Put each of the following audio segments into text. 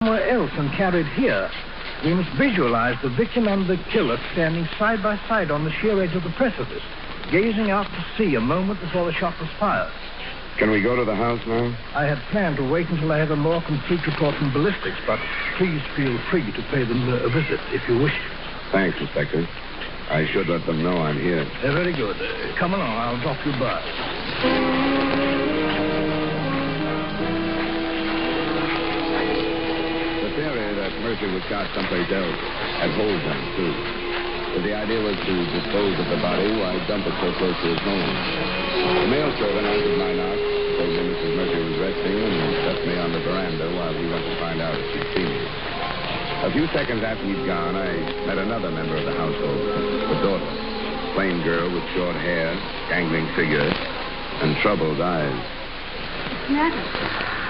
somewhere else and carried here, we must visualize the victim and the killer standing side by side on the sheer edge of the precipice, gazing out to sea a moment before the shot was fired. Can we go to the house now? I had planned to wait until I had a more complete report from ballistics, but please feel free to pay them a visit if you wish. Thanks, Inspector. I should let them know I'm here. Very good. Come along, I'll drop you by. The theory that Murphy was shot someplace else had holes in it, too. But the idea was to dispose of the body while dump it so close to his home. The mail servant answered my knock, told me Mrs. Murphy was resting, and left me on the veranda while he went to find out if she'd seen me. A few seconds after he'd gone, I met another member of the household, the daughter. Plain girl with short hair, gangling figure, and troubled eyes. What's the matter?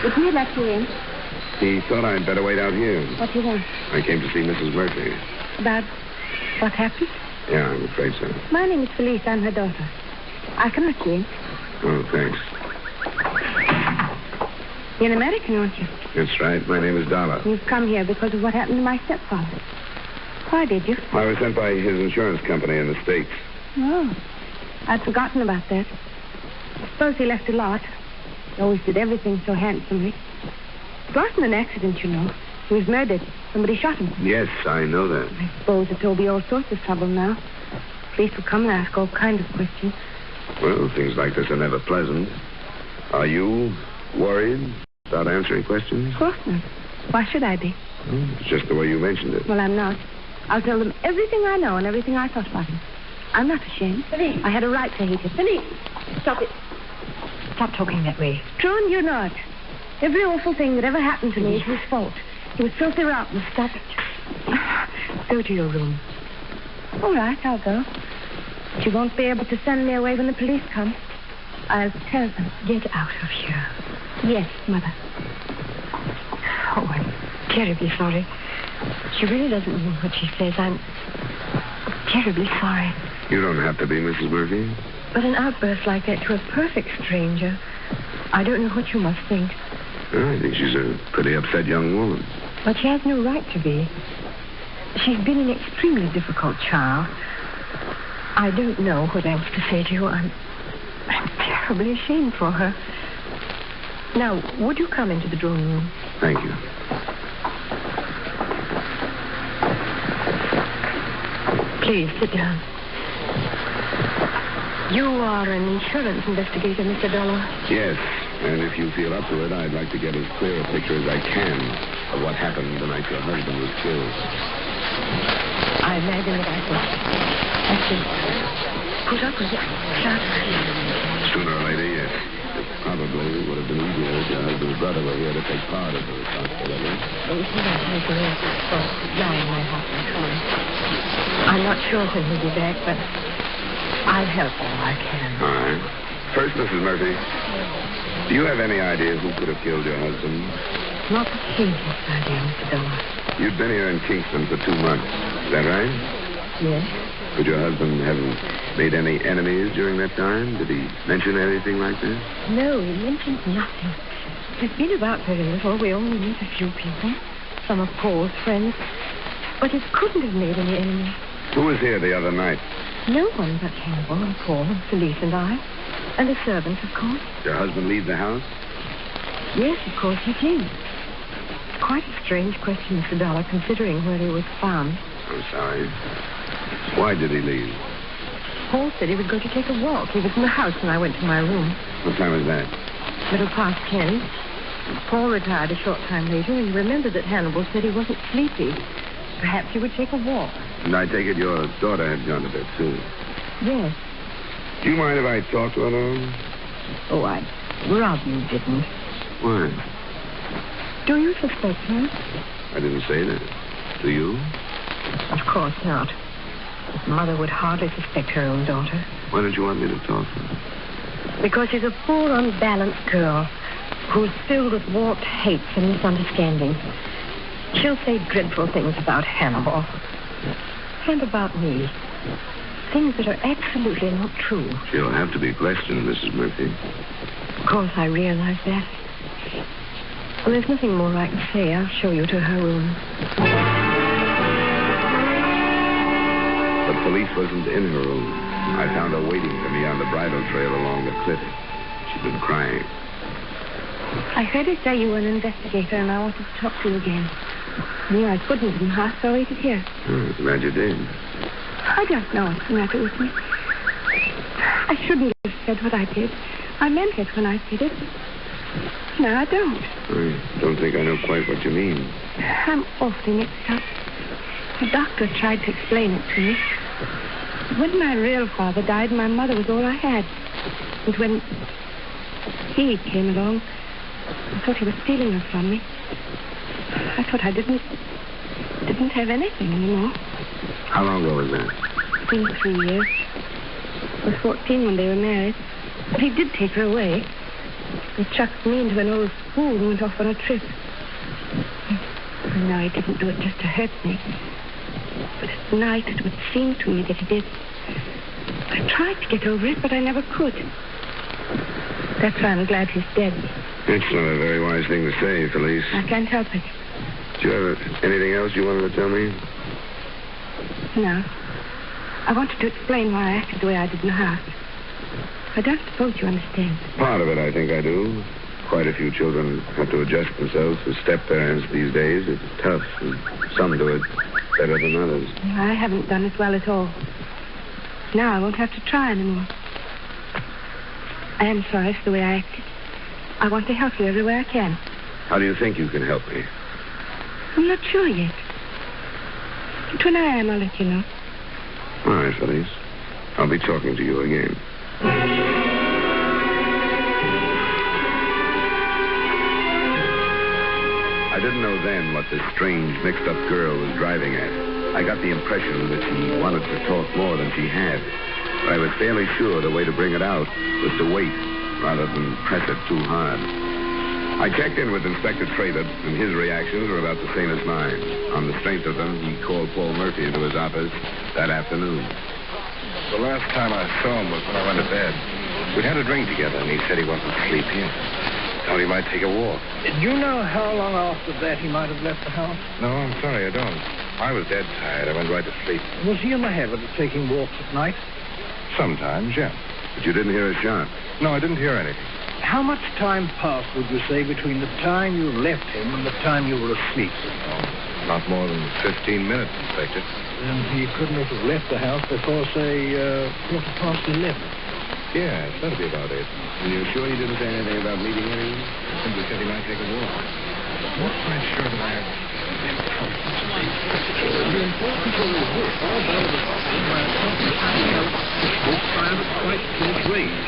Didn't he let you in? He thought I'd better wait out here. What do you want? I came to see Mrs. Murphy. About what happened? Yeah, I'm afraid so. My name is Felice. I'm her daughter. I can let you in. Oh, thanks. You're an American, aren't you? That's right. My name is Dollar. You've come here because of what happened to my stepfather. Why did you? I was sent by his insurance company in the States. Oh, I'd forgotten about that. I suppose he left a lot. He always did everything so handsomely. It wasn't an accident, you know. He was murdered. Somebody shot him. Yes, I know that. I suppose it's all be all sorts of trouble now. Police will come and ask all kinds of questions. Well, things like this are never pleasant. Are you worried about answering questions? Of course not. Why should I be? It's just the way you mentioned it. Well, I'm not. I'll tell them everything I know and everything I thought about him. I'm not ashamed. Felice. I had a right to hate him. Felice, stop it. Stop talking that way. True, and you know it. Every awful thing that ever happened to me is his fault. He was filthy rotten. Stop it. Go to your room. All right, I'll go. But you won't be able to send me away when the police come. I'll tell them. Get out of here. Yes, Mother. Oh, I'm terribly sorry. She really doesn't mean what she says. I'm terribly sorry. You don't have to be, Mrs. Murphy. But an outburst like that to a perfect stranger, I don't know what you must think. Well, I think she's a pretty upset young woman. But she has no right to be. She's been an extremely difficult child. I don't know what else to say to you. I'm terribly ashamed for her. Now, would you come into the drawing room? Thank you. Please, sit down. You are an insurance investigator, Mr. Dollar? Yes, and if you feel up to it, I'd like to get as clear a picture as I can of what happened the night your husband was killed. I imagine that I should put up with it. Sooner or later, yes. It probably would have been easier if your husband's brother were here to take part of the responsibility. It's not making it for lying my husband home. I'm not sure when he'll be back, but I'll help all I can. All right. First, Mrs. Murphy, do you have any idea who could have killed your husband? Not the faintest idea, Mr. Dollar. You'd been here in Kingston for 2 months. Is that right? Yes. Could your husband have made any enemies during that time? Did he mention anything like that? No, he mentioned nothing. He's been about very little. We only meet a few people. Some of Paul's friends. But he couldn't have made any enemies. Who was here the other night? No one but Hannibal and Paul and Felice and I. And the servants, of course. Did your husband leave the house? Yes, of course he did. Quite a strange question, Mr. Dollar, considering where he was found. I'm sorry. Why did he leave? Paul said he was going to take a walk. He was in the house when I went to my room. What time was that? 10:15. Paul retired a short time later, and he remembered that Hannibal said he wasn't sleepy. Perhaps he would take a walk. And I take it your daughter had gone to bed, too. Yes. Do you mind if I talk to her, though? Oh, I'd rather you didn't. Why? Do you suspect her? I didn't say that. Do you? Of course not. His mother would hardly suspect her own daughter. Why don't you want me to talk to her? Because she's a poor, unbalanced girl who's filled with warped hates and misunderstandings. She'll say dreadful things about Hannibal. And about me. Things that are absolutely not true. She'll have to be questioned, Mrs. Murphy. Of course, I realize that. Well, there's nothing more I can say. I'll show you to her room. But police wasn't in her room. I found her waiting for me on the bridle trail along the cliff. She'd been crying. I heard you say you were an investigator, and I wanted to talk to you again. I knew I couldn't in half, so I waited here. Glad you did. I don't know what's the matter with me. I shouldn't have said what I did. I meant it when I said it. No, I don't. I don't think I know quite what you mean. I'm awfully mixed up. The doctor tried to explain it to me. When my real father died, my mother was all I had. And when he came along, I thought he was stealing her from me. I thought I didn't have anything anymore. How long ago was that? It's been 3 years. I was 14 when they were married. But he did take her away. He chucked me into an old school and went off on a trip. No, he didn't do it just to hurt me. But at night, it would seem to me that he did. I tried to get over it, but I never could. That's why I'm glad he's dead. It's not a very wise thing to say, Felice. I can't help it. Do you have anything else you wanted to tell me? No. I wanted to explain why I acted the way I did in the house. I don't suppose you understand. Part of it, I think I do. Quite a few children have to adjust themselves to step-parents these days. It's tough, and some do it better than others. I haven't done as well at all. Now I won't have to try anymore. I am sorry for the way I acted. I want to help you every way I can. How do you think you can help me? I'm not sure yet. But when I am, I'll let you know. All right, Felice. I'll be talking to you again. I didn't know then what this strange, mixed-up girl was driving at. I got the impression that she wanted to talk more than she had. But I was fairly sure the way to bring it out was to wait rather than press it too hard. I checked in with Inspector Trader, and his reactions were about the same as mine. On the strength of them, he called Paul Murphy into his office that afternoon. The last time I saw him was when I went to bed. We had a drink together, and he said he wasn't asleep here. Thought he might take a walk. Do you know how long after that he might have left the house? No, I'm sorry, I don't. I was dead tired. I went right to sleep. Was he in the habit of taking walks at night? Sometimes, yeah. But you didn't hear a shot. No, I didn't hear anything. How much time passed, would you say, between the time you left him and the time you were asleep? Oh, not more than 15 minutes, Inspector. Then he couldn't have left the house before, say, 11:15. Yeah, that'd be about it. And you're sure he didn't say anything about meeting anyone? Simply said he might take a walk. Not quite sure that I... The important thing is this. Although the was fired at quite close range.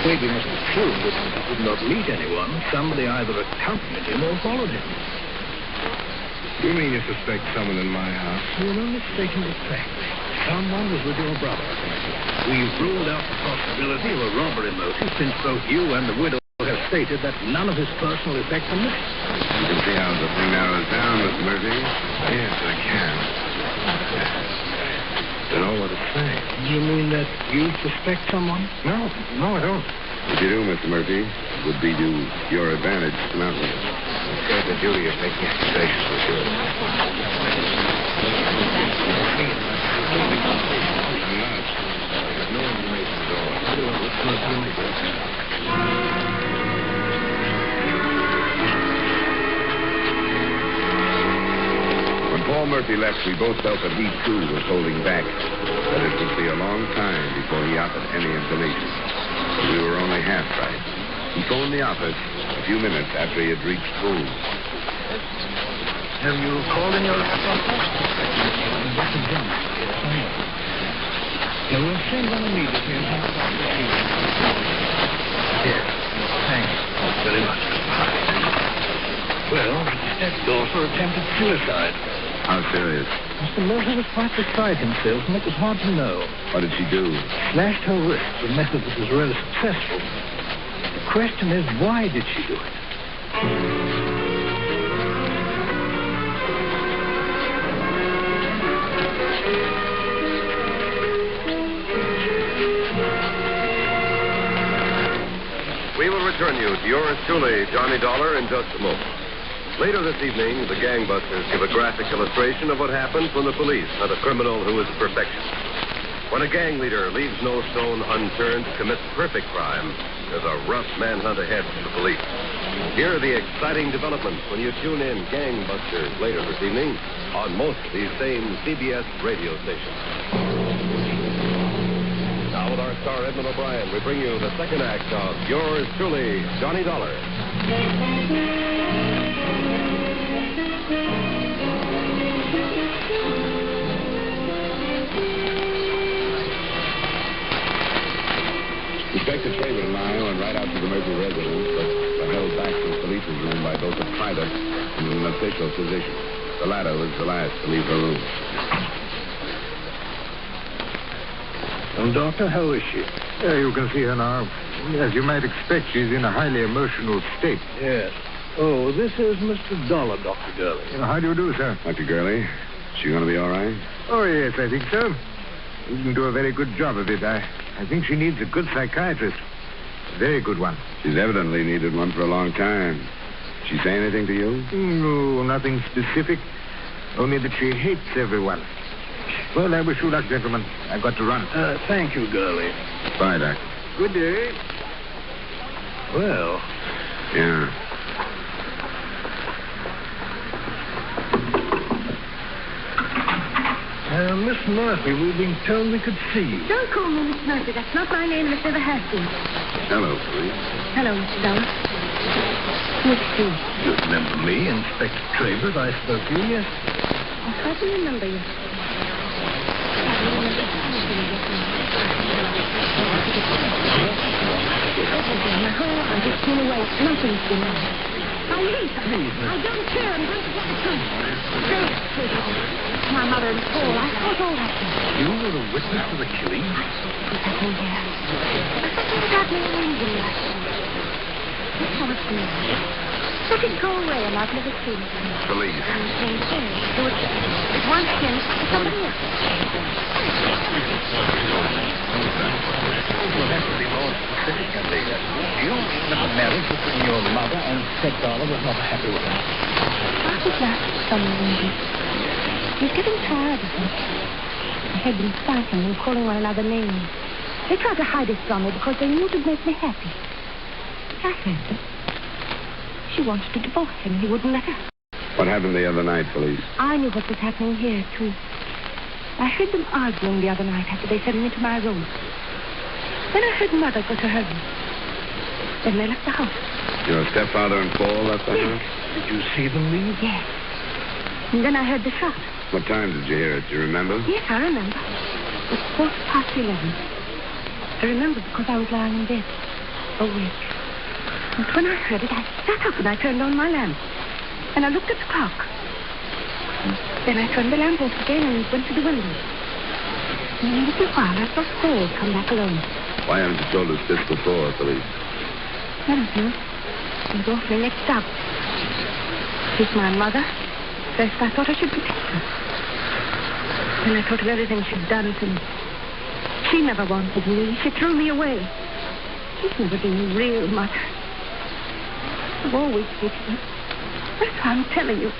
Maybe it must be true that he did not meet anyone. Somebody either accompanied him or followed him. You mean you suspect someone in my house? You're not mistaken the fact. Someone was with your brother. We've ruled out the possibility of a robbery motive since both you and the widow have stated that none of his personal effects are missing. You can see how the thing narrows down, Mr. Murphy. Yes, I can. Don't know what to say. You mean that you suspect someone? No, I don't. If you do, Mr. Murphy, it would be to your advantage to not me. I'm scared the duty of making accusations was yours. I'm not. I have no information at all. When Paul Murphy left, we both felt that he, too, was holding back. That it would be a long time before he offered any information. We were only half right. He phoned the office a few minutes after he had reached home. Have you called in your response? We'll send one immediately and have it on the scene. Yes, thanks very much. Well, stepdaughter attempted suicide. How serious? Mr. Murphy was quite beside himself, and it was hard to know. What did she do? Slashed her wrists, a method that was really successful. The question is, why did she do it? We will return you to yours truly, Johnny Dollar, in just a moment. Later this evening, the gangbusters give a graphic illustration of what happens when the police hunt a criminal who is perfection. When a gang leader leaves no stone unturned to commit perfect crime, there's a rough manhunt ahead for the police. Here are the exciting developments when you tune in Gangbusters later this evening on most of these same CBS radio stations. Now with our star Edmund O'Brien, we bring you the second act of yours truly, Johnny Dollar. Inspector Traver and I went right out to the Murphy residence, but were held back from the police's room by both a private and an official physician. The latter was the last to leave her room. And, Doctor, how is she? You can see her now. As you might expect, she's in a highly emotional state. Yes. Oh, this is Mr. Dollar, Dr. Gurley. How do you do, sir? Dr. Gurley, she going to be all right? Oh, yes, I think so. You can do a very good job of it. I think she needs a good psychiatrist. A very good one. She's evidently needed one for a long time. She say anything to you? No, nothing specific. Only that she hates everyone. Well, I wish you luck, gentlemen. I've got to run. Thank you, Gurley. Bye, Doc. Good day. Well, Yeah. Miss Murphy, we've been told we could see you. Don't call me Miss Murphy. That's not my name, and it never has been. Hello, police. Hello, Mr. Dollar. Miss Sue. You remember me, Inspector Traver? I spoke to you yesterday. I hardly remember you. I just came away. Nothing's been wrong. I'll leave. Please, miss. I don't care. I'm going to get the truth. My mother and Paul, I thought all that. You were a witness to the killing? What's happening here? What's happening in England last night? That's how it's been. Let it go away, and I've never seen it. Police. So it's one skin to somebody else. You'll have to be more specific, I think. You that the marriage between your mother and Seth Dollar was not a happy one. That was last summer, Wendy. He was getting tired of me. They had been fighting and calling one another names. They tried to hide it from me because they knew it would make me happy. I heard them. She wanted to divorce him, and he wouldn't let her. What happened the other night, police? I knew what was happening here, too. I heard them arguing the other night after they sent me to my room. Then I heard Mother go to her room. Then they left the house. Your stepfather and Paul left the house? Did you see them leave? Yes. And then I heard the shot. What time did you hear it? Do you remember? Yes, I remember. It was 11:15. I remember because I was lying in bed, awake. And when I heard it, I sat up and I turned on my lamp. And I looked at the clock. And then I turned the lamp off again and went to the window. And in a little while, I saw Paul come back alone. Why haven't you told us this before, police? I don't know. I was awfully mixed up. She's my mother. First, I thought I should protect her. Then I thought of everything she'd done to me. She never wanted me. She threw me away. She's never been real, Mother. I've always hated her. That's why I'm telling you.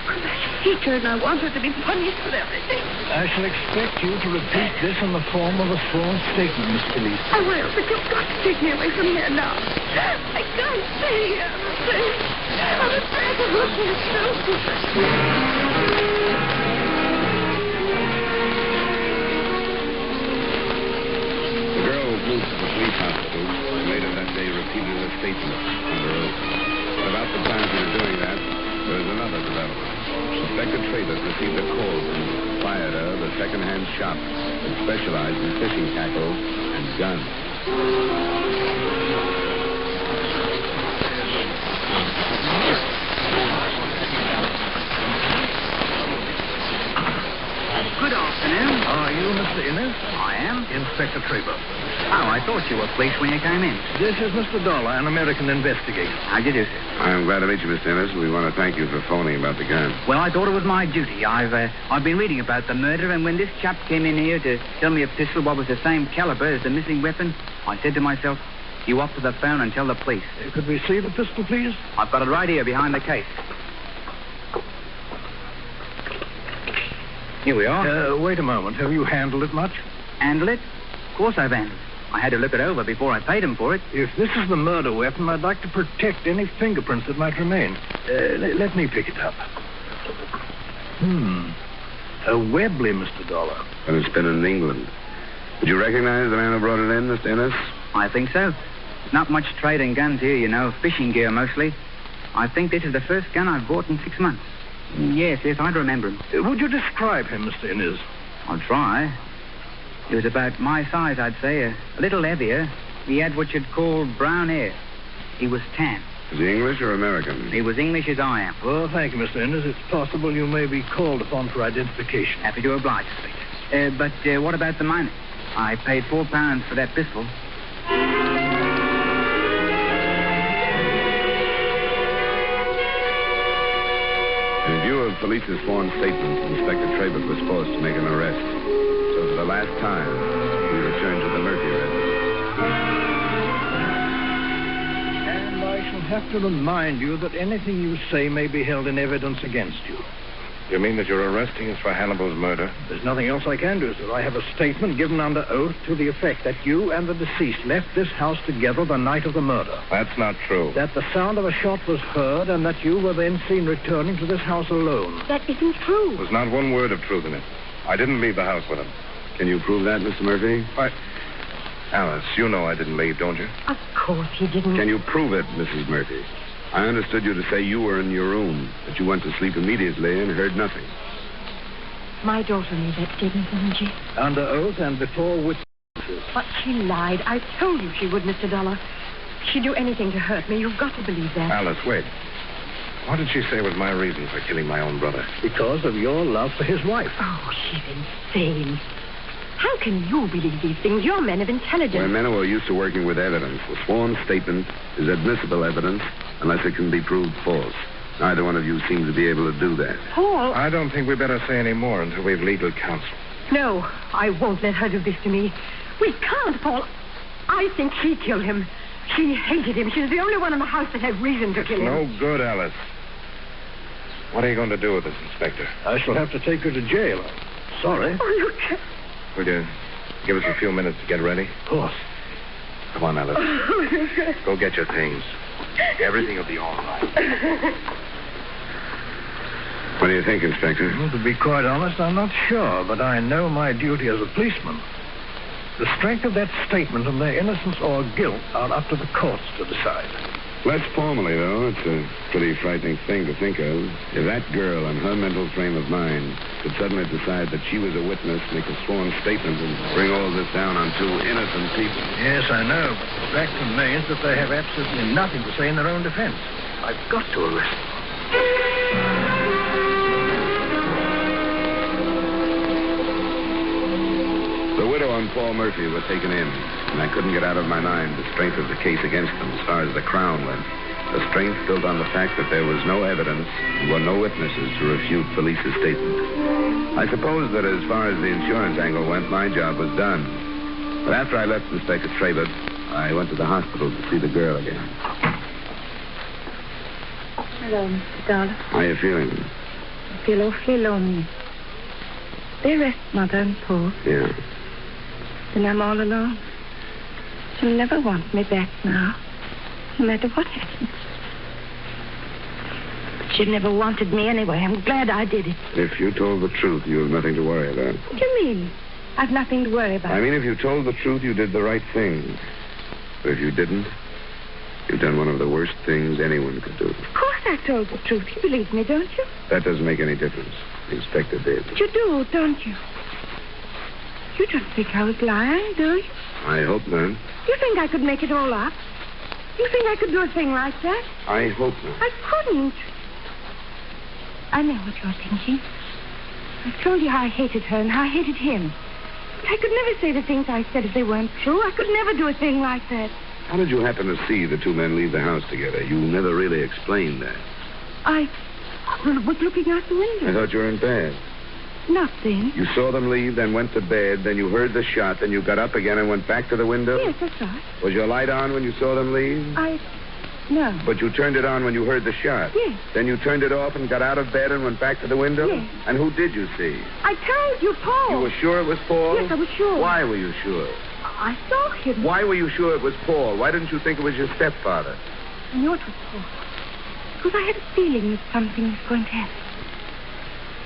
Because I hate her and I want her to be punished for everything. I shall expect you to repeat this in the form of a sworn statement, Miss Police. I will, but you've got to take me away from here now. I can't stay here. I'm afraid of what you do. The girl was moved to the police hospital and later that day repeated her statement under oath. But about the time she was doing that, there was another development. Inspector Traders received a call from Fiada, the second-hand shop that specialized in fishing tackle and guns. Good afternoon. Are you Mr. Innes? I am. Inspector Traver. Oh, I thought you were police when you came in. This is Mr. Dollar, an American investigator. How do you do, sir? I'm glad to meet you, Mr. Ennis. We want to thank you for phoning about the gun. Well, I thought it was my duty. I've been reading about the murder, and when this chap came in here to tell me a pistol what was the same caliber as the missing weapon, I said to myself, You up to the phone and tell the police. Could we see the pistol, please? I've got it right here behind the case. Here we are. Wait a moment. Have you handled it much? Handle it? Of course I've handled it. I had to look it over before I paid him for it. If this is the murder weapon, I'd like to protect any fingerprints that might remain. Let me pick it up. A Webley, Mr. Dollar. And it's been in England. Would you recognize the man who brought it in, Mr. Ennis? I think so. Not much trade in guns here, you know. Fishing gear, mostly. I think this is the first gun I've bought in 6 months. Yes, I'd remember him. Would you describe him, Mr. Innes? I'll try. He was about my size, I'd say. A little heavier. He had what you'd call brown hair. He was tan. Is he English or American? He was English as I am. Well, thank you, Mr. Innes. It's possible you may be called upon for identification. Happy to oblige, Inspector. But what about the money? I paid £4 for that pistol. In view of police's sworn statements, Inspector Trabert was forced to make an arrest. So for the last time, we returned to the Murphy residence. And I shall have to remind you that anything you say may be held in evidence against you. You mean that you're arresting us for Hannibal's murder? There's nothing else I can do, sir. I have a statement given under oath to the effect that you and the deceased left this house together the night of the murder. That's not true. That the sound of a shot was heard and that you were then seen returning to this house alone. That isn't true. There's not one word of truth in it. I didn't leave the house with him. Can you prove that, Mr. Murphy? Alice, you know I didn't leave, don't you? Of course he didn't. Can you prove it, Mrs. Murphy? I understood you to say you were in your room, that you went to sleep immediately and heard nothing. My daughter made that statement, didn't she? Under oath and before witnesses. But she lied. I told you she would, Mr. Dollar. She'd do anything to hurt me. You've got to believe that. Alice, wait. What did she say was my reason for killing my own brother? Because of your love for his wife. Oh, she's insane. How can you believe these things? You're men of intelligence. We're men who are used to working with evidence. A sworn statement is admissible evidence unless it can be proved false. Neither one of you seem to be able to do that. Paul. I don't think we better say any more until we've legal counsel. No, I won't let her do this to me. We can't, Paul. I think she killed him. She hated him. She's the only one in the house that had reason to kill him. No good, Alice. What are you going to do with this, Inspector? I shall have to take her to jail. Sorry. Oh, you can't. Will you give us a few minutes to get ready? Of course. Come on, Alice. Go get your things. Everything will be all right. What do you think, Inspector? Well, to be quite honest, I'm not sure, but I know my duty as a policeman. The strength of that statement and their innocence or guilt are up to the courts to decide. Less formally, though, it's a pretty frightening thing to think of. If that girl, in her mental frame of mind, could suddenly decide that she was a witness, make a sworn statement, and bring all this down on two innocent people. Yes, I know, but the fact remains that they have absolutely nothing to say in their own defense. I've got to arrest them. The widow and Paul Murphy were taken in, and I couldn't get out of my mind the strength of the case against them as far as the Crown went. The strength built on the fact that there was no evidence and were no witnesses to refute police's statement. I suppose that as far as the insurance angle went, my job was done. But after I left Inspector Trabert, I went to the hospital to see the girl again. Hello, Mr. Dollar. How are you feeling? I feel awfully lonely. They rest Mother and Paul. Yeah. Then I'm all alone. She'll never want me back now, no matter what happens. But she never wanted me anyway. I'm glad I did it. If you told the truth, you have nothing to worry about. What do you mean? I've nothing to worry about. I mean, if you told the truth, you did the right thing. But if you didn't, you've done one of the worst things anyone could do. Of course I told the truth. You believe me, don't you? That doesn't make any difference. The inspector did. But you do, don't you? You don't think I was lying, do you? I hope not. You think I could make it all up? You think I could do a thing like that? I hope not. I couldn't. I know what you're thinking. I've told you how I hated her and how I hated him. But I could never say the things I said if they weren't true. I could never do a thing like that. How did you happen to see the two men leave the house together? You never really explained that. I was looking out the window. I thought you were in bed. Not then. You saw them leave, then went to bed, then you heard the shot, then you got up again and went back to the window? Yes, that's right. Was your light on when you saw them leave? No. But you turned it on when you heard the shot? Yes. Then you turned it off and got out of bed and went back to the window? Yes. And who did you see? I told you, Paul. You were sure it was Paul? Yes, I was sure. Why were you sure? I saw him. Why were you sure it was Paul? Why didn't you think it was your stepfather? I knew it was Paul. Because I had a feeling that something was going to happen.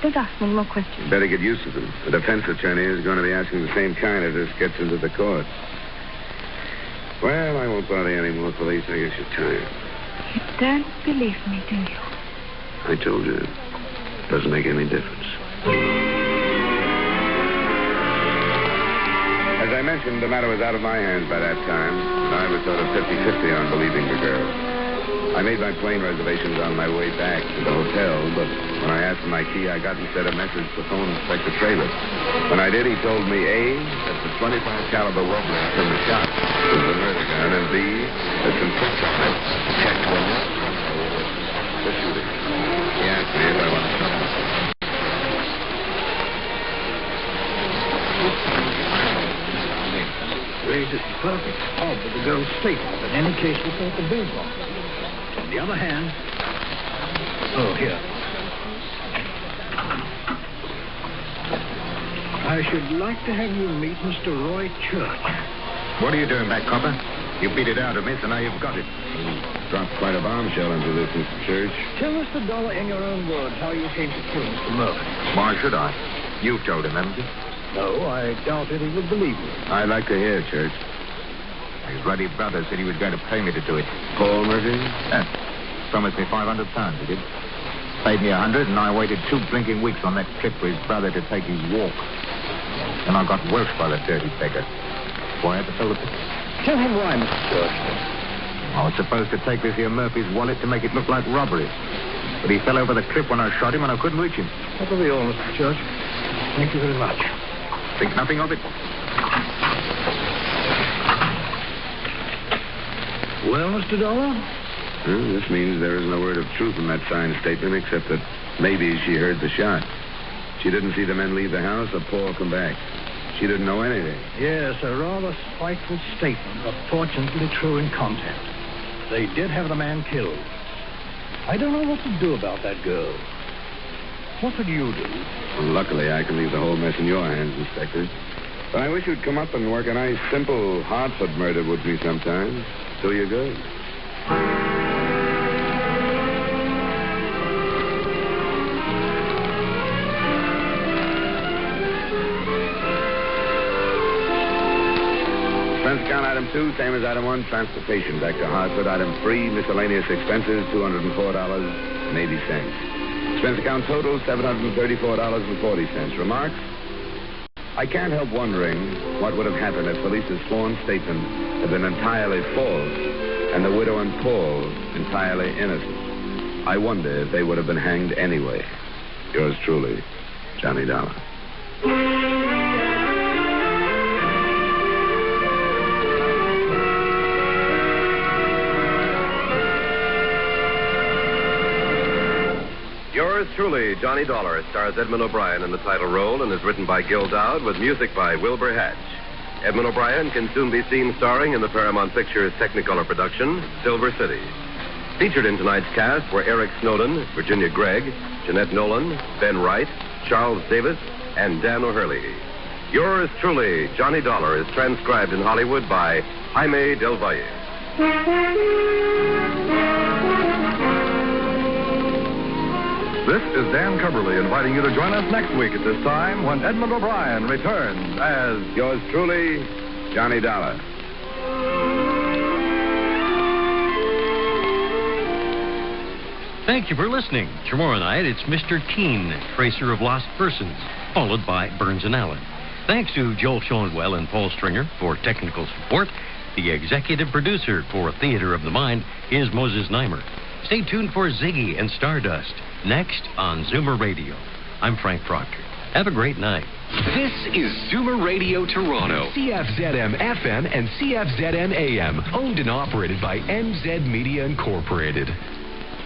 Don't ask me any more questions. Better get used to them. The defense attorney is going to be asking the same kind if this gets into the court. Well, I won't bother you any more, police. I guess you're tired. You don't believe me, do you? I told you. It doesn't make any difference. As I mentioned, the matter was out of my hands by that time. I was sort of 50-50 on believing the girl. I made my plane reservations on my way back to the hotel, but when I asked for my key, I got instead a message to phone Inspector Traylor. When I did, he told me, A, that the 25 caliber Wobler from the shot was the murder gun, and B, that some tricks on it checked one the shooting. He asked me if I wanted to know. Raises the perfect spot with the girl's statement in any case without the bill box. On the other hand... Oh, here. I should like to have you meet Mr. Roy Church. What are you doing back, copper? You beat it out of me, so now you've got it. Dropped quite a bombshell into this, Mr. Church. Tell Mr. Dollar in your own words how you came to kill Mr. Murphy. Why should I? You told him, haven't you? No, I doubted he would believe you. I'd like to hear, Church. His ruddy brother said he was going to pay me to do it. Paul Murphy? Yeah. Promised me £500, he did. Paid me 100, and I waited 2 blinking weeks on that cliff for his brother to take his walk. And I got worse by the dirty beggar. So I had to sell the picture. Tell him why, Mr. Church. I was supposed to take this here Murphy's wallet to make it look like robbery. But he fell over the cliff when I shot him, and I couldn't reach him. That will be all, Mr. Church. Thank you very much. Think nothing of it. Well, Mr. Dollar? Well, this means there isn't a word of truth in that signed statement except that maybe she heard the shot. She didn't see the men leave the house or Paul come back. She didn't know anything. Yes, a rather spiteful statement, but fortunately true in content. They did have the man killed. I don't know what to do about that girl. What would you do? Well, luckily, I can leave the whole mess in your hands, Inspector. But I wish you'd come up and work a nice, simple Hartford murder with me sometime. So you're good. Expense account item 2, same as item 1, transportation back to Hartford. Item 3, miscellaneous expenses, $204.80. Expense account total, $734.40. Remarks? I can't help wondering what would have happened if police's sworn statement had been entirely false and the widow and Paul entirely innocent. I wonder if they would have been hanged anyway. Yours truly, Johnny Dollar. Yours truly, Johnny Dollar, stars Edmund O'Brien in the title role and is written by Gil Dowd with music by Wilbur Hatch. Edmund O'Brien can soon be seen starring in the Paramount Pictures Technicolor production, Silver City. Featured in tonight's cast were Eric Snowden, Virginia Gregg, Jeanette Nolan, Ben Wright, Charles Davis, and Dan O'Hurley. Yours truly, Johnny Dollar, is transcribed in Hollywood by Jaime Del Valle. This is Dan Cubberly inviting you to join us next week at this time when Edmund O'Brien returns as Yours truly, Johnny Dollar. Thank you for listening. Tomorrow night, it's Mr. Keene, Tracer of Lost Persons, followed by Burns and Allen. Thanks to Joel Schoenwell and Paul Stringer for technical support. The executive producer for Theater of the Mind is Moses Neimer. Stay tuned for Ziggy and Stardust, next on Zoomer Radio. I'm Frank Proctor. Have a great night. This is Zoomer Radio Toronto, CFZM FM and CFZM AM, owned and operated by MZ Media Incorporated.